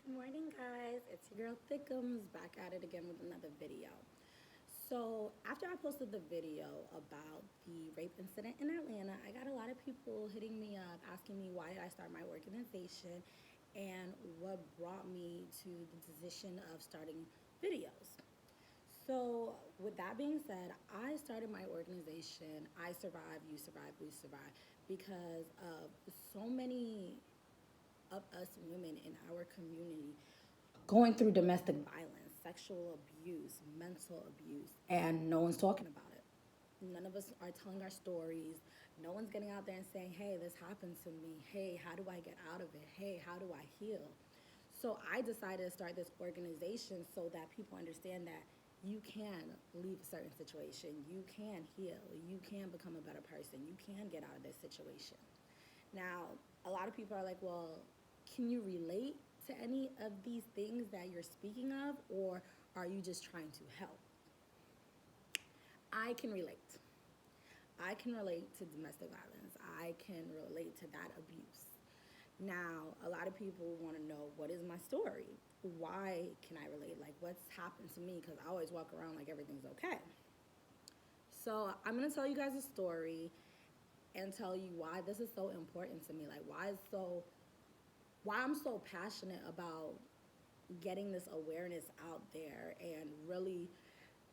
Morning, guys. It's your girl Thickums back at it again with another video. So, after I posted the video about the rape incident in Atlanta, I got a lot of people hitting me up asking me why did I start my organization and what brought me to the decision of starting videos. So, with that being said, I started my organization, I Survive, You Survive, We Survive, because of so many of us women in our community going through domestic violence, sexual abuse, mental abuse, and no one's talking about it. None of us are telling our stories. No one's getting out there and saying, hey, this happened to me. Hey, how do I get out of it? Hey, how do I heal? So I decided to start this organization so that people understand that you can leave a certain situation, you can heal, you can become a better person, you can get out of this situation. Now, a lot of people are like, well, can you relate to any of these things that you're speaking of, or are you just trying to help? I can relate. I can relate to domestic violence. I can relate to that abuse. Now, a lot of people want to know what is my story? Why can I relate? Like, what's happened to me? Because I always walk around like everything's okay. So, I'm going to tell you guys a story and tell you why this is so important to me. Like, why I'm so passionate about getting this awareness out there and really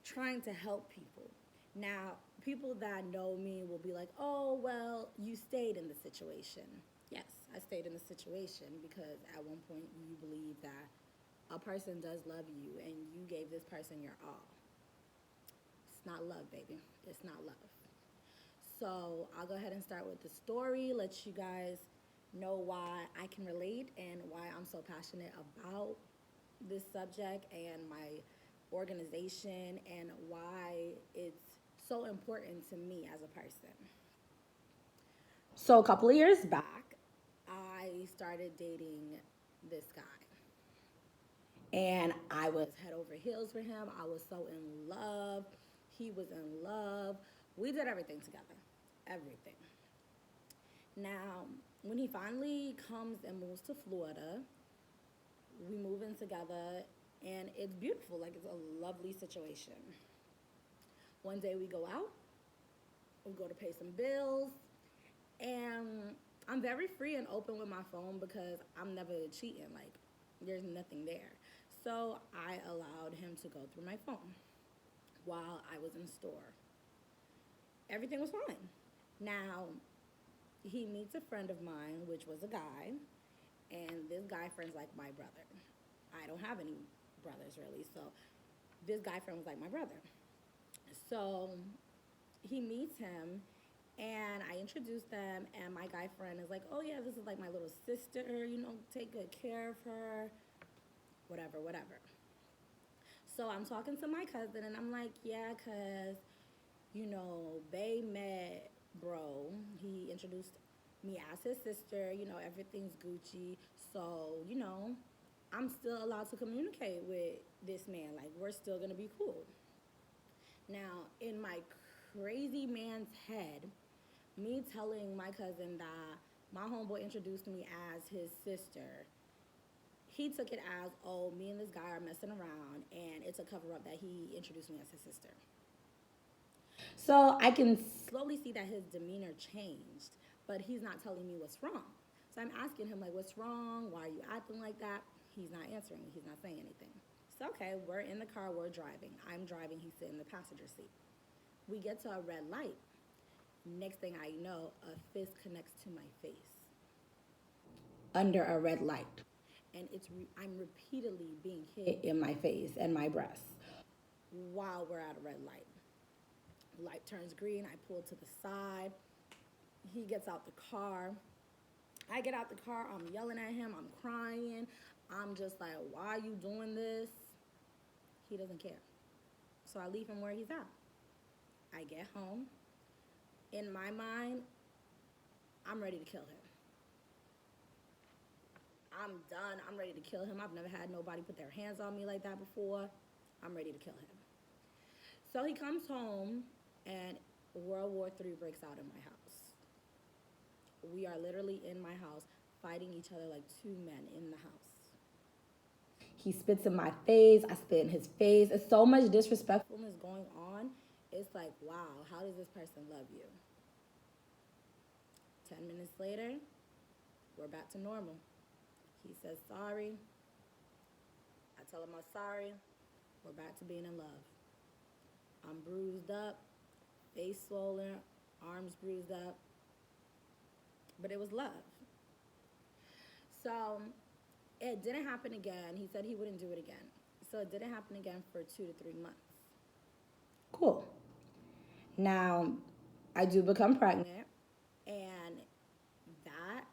trying to help people. Now, people that know me will be like, oh, well, you stayed in the situation. Yes, I stayed in the situation because at one point you believe that a person does love you and you gave this person your all. It's not love, baby. It's not love. So I'll go ahead and start with the story, let you guys know why I can relate and why I'm so passionate about this subject and my organization and why it's so important to me as a person. So, a couple of years back, I started dating this guy. And I was head over heels for him. I was so in love. He was in love. We did everything together. Everything. Now, when he finally comes and moves to Florida, we move in together and it's beautiful. Like it's a lovely situation. One day we go out, we go to pay some bills, and I'm very free and open with my phone because I'm never cheating. Like there's nothing there. So I allowed him to go through my phone while I was in store. Everything was fine. Now, he meets a friend of mine, which was a guy, and this guy friend's like my brother. I don't have any brothers really, so this guy friend was like my brother. So he meets him and I introduced them and my guy friend is like, oh yeah, this is like my little sister, take good care of her, whatever, whatever. So I'm talking to my cousin and I'm like, yeah, cause they met bro. He introduced me as his sister, everything's Gucci. So, I'm still allowed to communicate with this man. Like we're still gonna be cool. Now, in my crazy man's head, me telling my cousin that my homeboy introduced me as his sister, he took it as, oh, me and this guy are messing around, and it's a cover up that he introduced me as his sister. So I can slowly see that his demeanor changed, but he's not telling me what's wrong. So I'm asking him, like, what's wrong? Why are you acting like that? He's not answering me, he's not saying anything. So, okay, we're in the car, we're driving. I'm driving, he's sitting in the passenger seat. We get to a red light. Next thing I know, a fist connects to my face under a red light. And I'm repeatedly being hit in my face and my breast while we're at a red light. Light turns green, I pull to the side. He gets out the car. I get out the car, I'm yelling at him, I'm crying. I'm just like, why are you doing this? He doesn't care. So I leave him where he's at. I get home. In my mind, I'm ready to kill him. I'm done. I'm ready to kill him. I've never had nobody put their hands on me like that before. I'm ready to kill him. So he comes home and World War III breaks out in my house. We are literally in my house fighting each other like two men in the house. He spits in my face. I spit in his face. It's so much disrespectfulness going on. It's like, wow, how does this person love you? 10 minutes later, we're back to normal. He says sorry. I tell him I'm sorry. We're back to being in love. I'm bruised up, face swollen, arms bruised up. But it was love. So it didn't happen again. He said he wouldn't do it again. So it didn't happen again for 2 to 3 months. Cool. Now, I do become pregnant, and that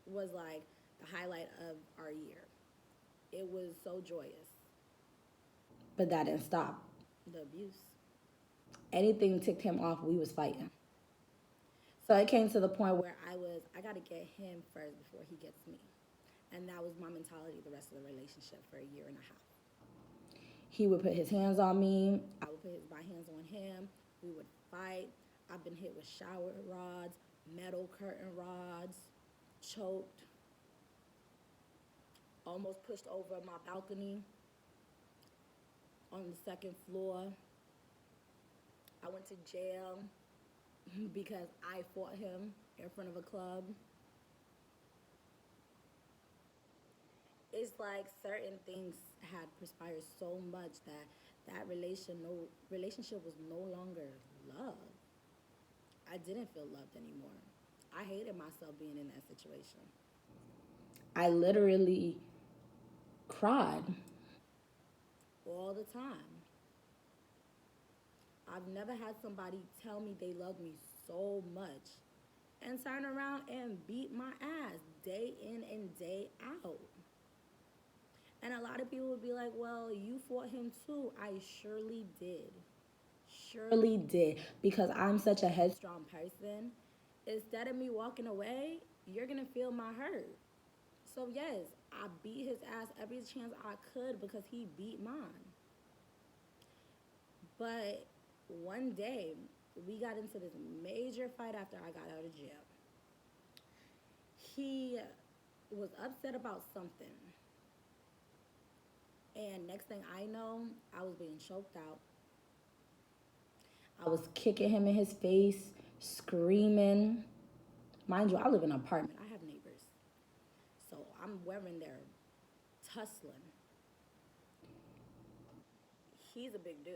was like the highlight of our year. It was so joyous. But that didn't stop the abuse. Anything ticked him off, we was fighting. So it came to the point where I got to get him first before he gets me. And that was my mentality the rest of the relationship for a year and a half. He would put his hands on me. I would put my hands on him. We would fight. I've been hit with shower rods, metal curtain rods, choked, almost pushed over my balcony on the second floor. I went to jail because I fought him in front of a club. It's like certain things had perspired so much that relationship was no longer love. I didn't feel loved anymore. I hated myself being in that situation. I literally cried all the time. I've never had somebody tell me they love me so much and turn around and beat my ass day in and day out. And a lot of people would be like, well, you fought him too. I surely did. Surely did. Because I'm such a headstrong person. Instead of me walking away, you're going to feel my hurt. So, yes, I beat his ass every chance I could because he beat mine. But one day, we got into this major fight after I got out of jail. He was upset about something. And next thing I know, I was being choked out. I was kicking him in his face, screaming. Mind you, I live in an apartment. I have neighbors. So I'm wearing their tussling. He's a big dude.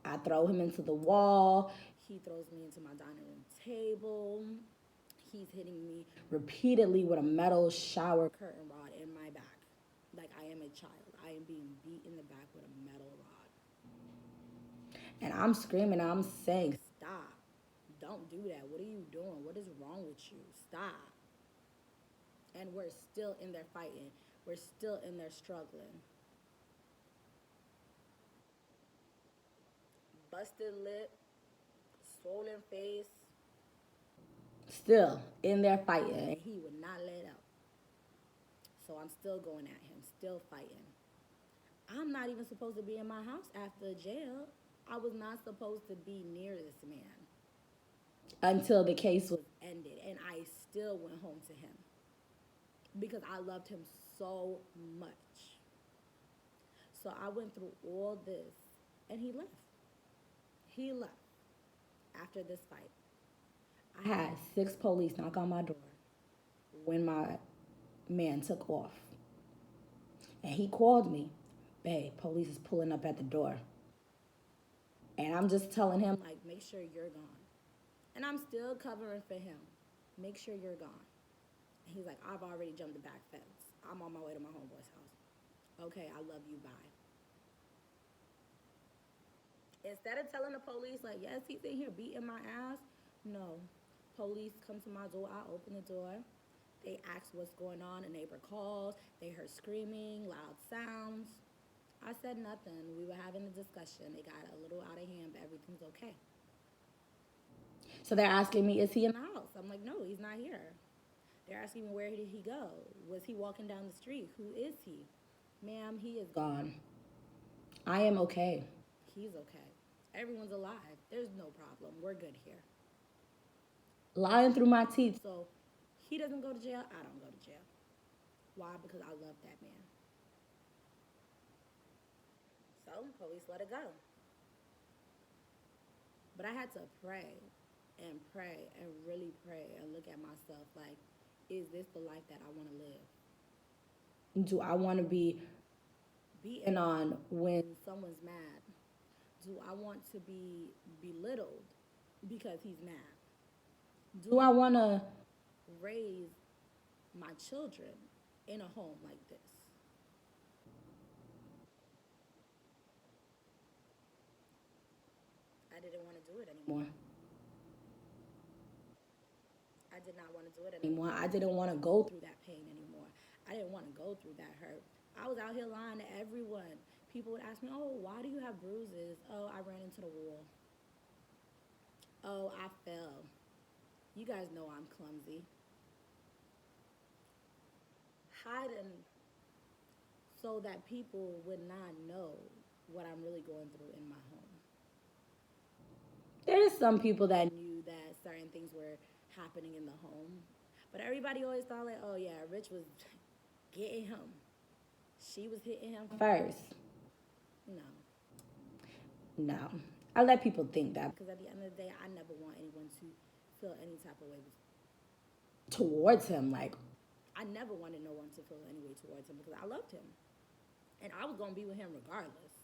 I throw him into the wall. He throws me into my dining room table. He's hitting me repeatedly with a metal shower curtain rod in my back. Like I am a child. I am being beat in the back with a metal rod. And I'm screaming. I'm saying, stop. Don't do that. What are you doing? What is wrong with you? Stop. And we're still in there fighting. We're still in there struggling. Busted lip, swollen face. Still in there fighting. And he would not let up. So I'm still going at him, still fighting. I'm not even supposed to be in my house after jail. I was not supposed to be near this man until the case was ended. And I still went home to him because I loved him so much. So I went through all this and he left. He left after this fight. I had 6 police knock on my door when my man took off. And he called me, babe, police is pulling up at the door. And I'm just telling him, like, make sure you're gone. And I'm still covering for him. Make sure you're gone. And he's like, I've already jumped the back fence. I'm on my way to my homeboy's house. Okay, I love you, bye. Instead of telling the police, like, yes, he's in here beating my ass, no. Police come to my door, I open the door. They ask what's going on, a neighbor calls, they heard screaming, loud sounds. I said nothing. We were having a discussion. They got a little out of hand, but everything's okay. So they're asking me, is he in the house? I'm like, no, he's not here. They're asking me, where did he go? Was he walking down the street? Who is he? Ma'am, he is gone. I am okay. He's okay. Everyone's alive. There's no problem. We're good here. Lying through my teeth. So he doesn't go to jail. I don't go to jail. Why? Because I love that man. So police let it go. But I had to pray and really pray and look at myself like, is this the life that I want to live? Do I want to be beaten on when someone's mad? Do I want to be belittled because he's mad? Do I want to raise my children in a home like this? I didn't want to do it anymore. I did not want to do it anymore. I didn't want to go through that pain anymore. I didn't want to go through that hurt. I was out here lying to everyone. People would ask me, oh, why do you have bruises? Oh, I ran into the wall. Oh, I fell. You guys know I'm clumsy. Hiding so that people would not know what I'm really going through in my home. There's some people that knew that certain things were happening in the home, but everybody always thought like, oh yeah, Rich was getting him. She was hitting him first. No, no. I let people think that because at the end of the day, I never want anyone to feel any type of way towards him. Like, I never wanted no one to feel any way towards him because I loved him. And I was going to be with him regardless.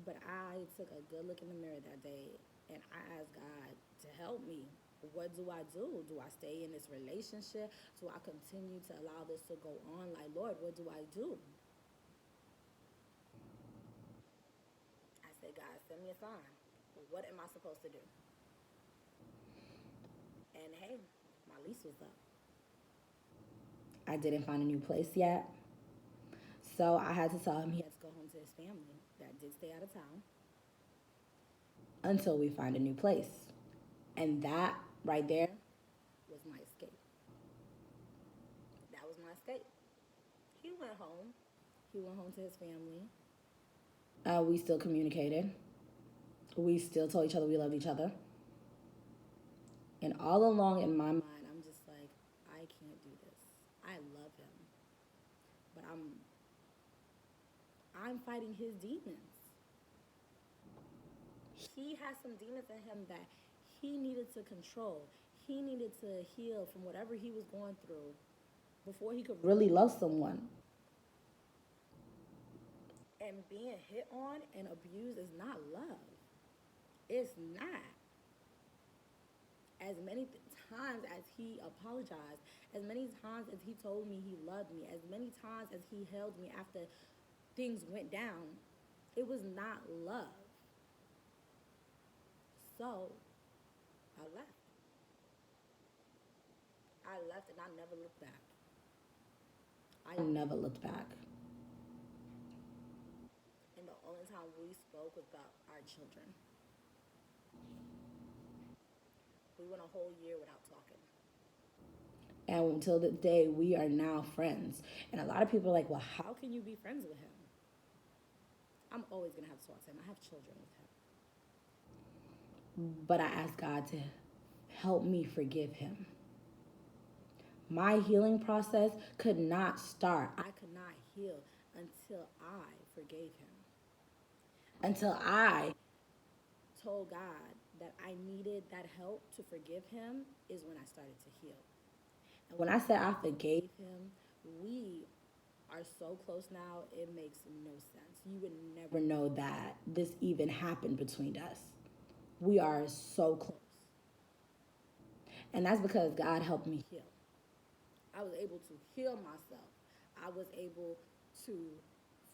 But I took a good look in the mirror that day and I asked God to help me. What do I do? Do I stay in this relationship? Do I continue to allow this to go on? Like, Lord, what do I do? I said, God, send me a sign. What am I supposed to do? And hey, my lease was up. I didn't find a new place yet. So I had to tell him he had to go home to his family that did stay out of town until we find a new place. And that right there was my escape. That was my escape. He went home. He went home to his family. We still communicated. We still told each other we loved each other. And all along in my mind, I'm just like, I can't do this. I love him, but I'm fighting his demons. He has some demons in him that he needed to control. He needed to heal from whatever he was going through before he could really love someone. And being hit on and abused is not love. It's not. As many times as he apologized, as many times as he told me he loved me, as many times as he held me after things went down, it was not love. So I left. I left and I never looked back. I never looked back. And the only time we spoke was about our children. We went a whole year without talking. And until the day we are now friends. And a lot of people are like, well, how can you be friends with him? I'm always going to have to talk to him. I have children with him. But I asked God to help me forgive him. My healing process could not start. I could not heal until I forgave him. Until I told God that I needed that help to forgive him is when I started to heal. And when I said I forgave him, we are so close now, it makes no sense. You would never know that this even happened between us. We are so close. And that's because God helped me heal. I was able to heal myself. I was able to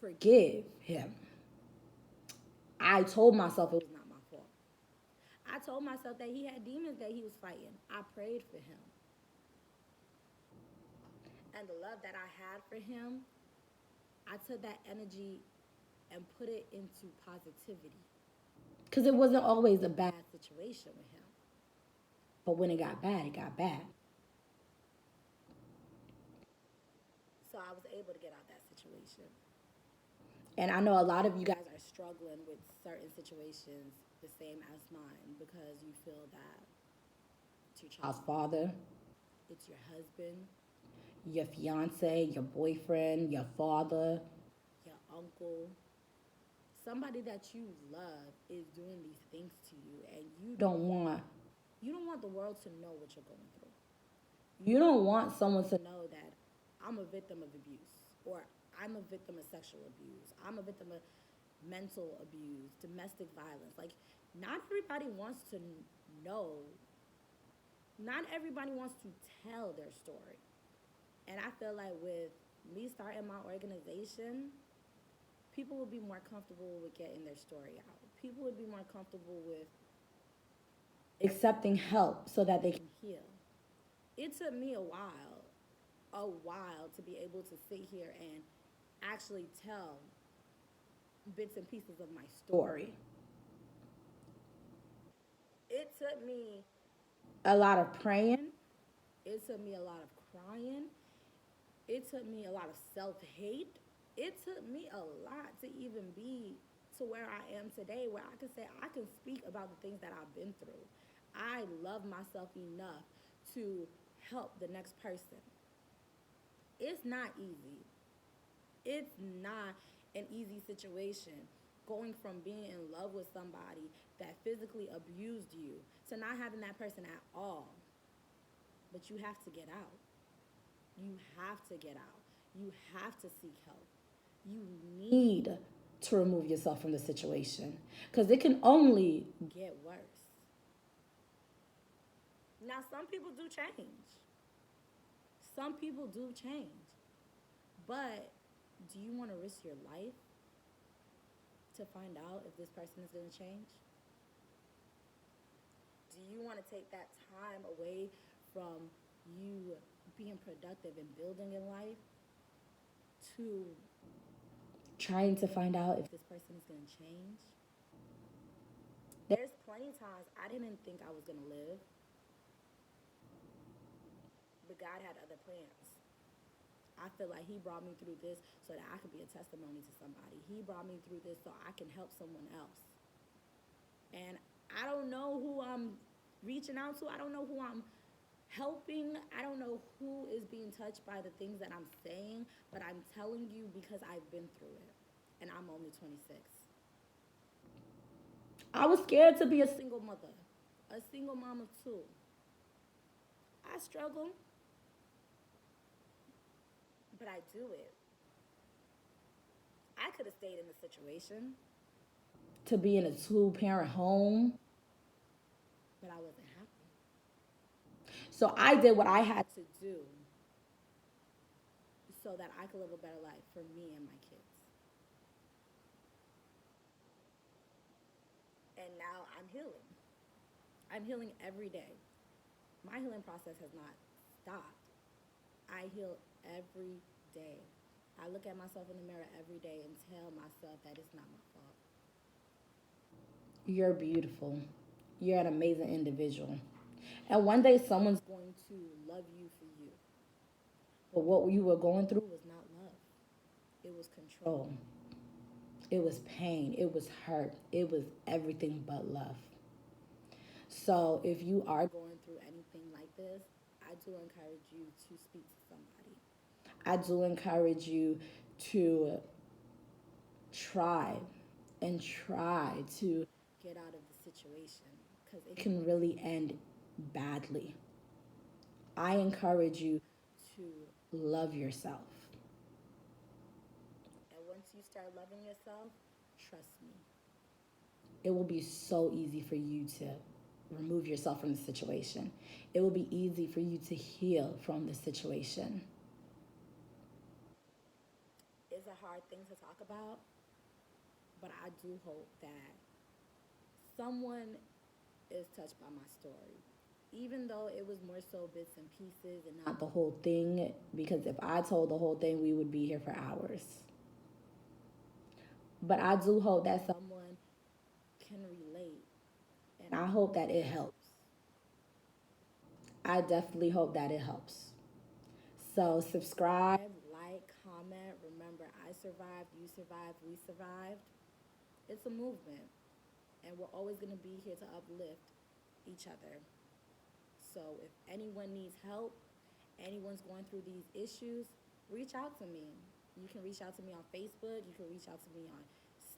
forgive him. I told myself it was not my fault. I told myself that he had demons that he was fighting. I prayed for him. And the love that I had for him, I took that energy and put it into positivity. Because it wasn't always a bad situation with him. But when it got bad, it got bad. So I was able to get out that situation. And I know a lot of you guys are struggling with certain situations the same as mine because you feel that it's your child's father, it's your husband, your fiance, your boyfriend, your father, your uncle. somebody that you love is doing these things to you, and you don't want the world to know what you're going through. You don't want someone to know that I'm a victim of abuse, or I'm a victim of sexual abuse, I'm a victim of mental abuse, domestic violence. Like, not everybody wants to know, not everybody wants to tell their story. And I feel like with me starting my organization, people would be more comfortable with getting their story out. People would be more comfortable with accepting help so that they can heal. It took me a while to be able to sit here and actually tell bits and pieces of my story. It took me a lot of praying. It took me a lot of crying. It took me a lot of self hate. It took me a lot to even be to where I am today, where I can say I can speak about the things that I've been through. I love myself enough to help the next person. It's not easy. It's not an easy situation going from being in love with somebody that physically abused you to not having that person at all. But you have to get out. You have to get out. You have to seek help. You need to remove yourself from the situation because it can only get worse. Now, some people do change. Some people do change. But do you want to risk your life to find out if this person is going to change? Do you want to take that time away from you being productive and building in life to trying to find out if this person is going to change? There's plenty of times I didn't think I was going to live, but God had other plans. I feel like He brought me through this so that I could be a testimony to somebody. He brought me through this so I can help someone else. And I don't know who I'm reaching out to. I don't know who I'm helping. I don't know who is being touched by the things that I'm saying, but I'm telling you because I've been through it. And I'm only 26. I was scared to be a single mother, a single mom of two. I struggle, but I do it. I could have stayed in the situation to be in a two-parent home, but I wasn't happy. So I did what I had to do so that I could live a better life for me and my kids. And now I'm healing. I'm healing every day. My healing process has not stopped. I heal every day. I look at myself in the mirror every day and tell myself that it's not my fault. You're beautiful. You're an amazing individual. And one day someone's going to love you for you. But what you were going through was not love. It was control. It was pain. It was hurt. It was everything but love. So if you are going through anything like this, I do encourage you to speak to somebody. I do encourage you to try and try to get out of the situation because it can really end badly. I encourage you to love yourself. And once you start loving yourself, trust me, it will be so easy for you to remove yourself from the situation. It will be easy for you to heal from the situation. It's a hard thing to talk about, but I do hope that someone is touched by my story. Even though it was more so bits and pieces and not the whole thing, because if I told the whole thing, we would be here for hours. But I do hope that someone can relate, and I hope that it helps. I definitely hope that it helps. So subscribe, like, comment. Remember, I survived, you survived, we survived. It's a movement, and we're always going to be here to uplift each other. So if anyone needs help, anyone's going through these issues, reach out to me. You can reach out to me on Facebook. You can reach out to me on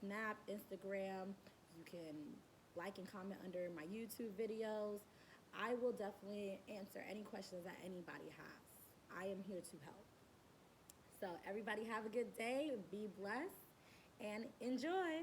Snap, Instagram. You can like and comment under my YouTube videos. I will definitely answer any questions that anybody has. I am here to help. So everybody have a good day, be blessed, and enjoy.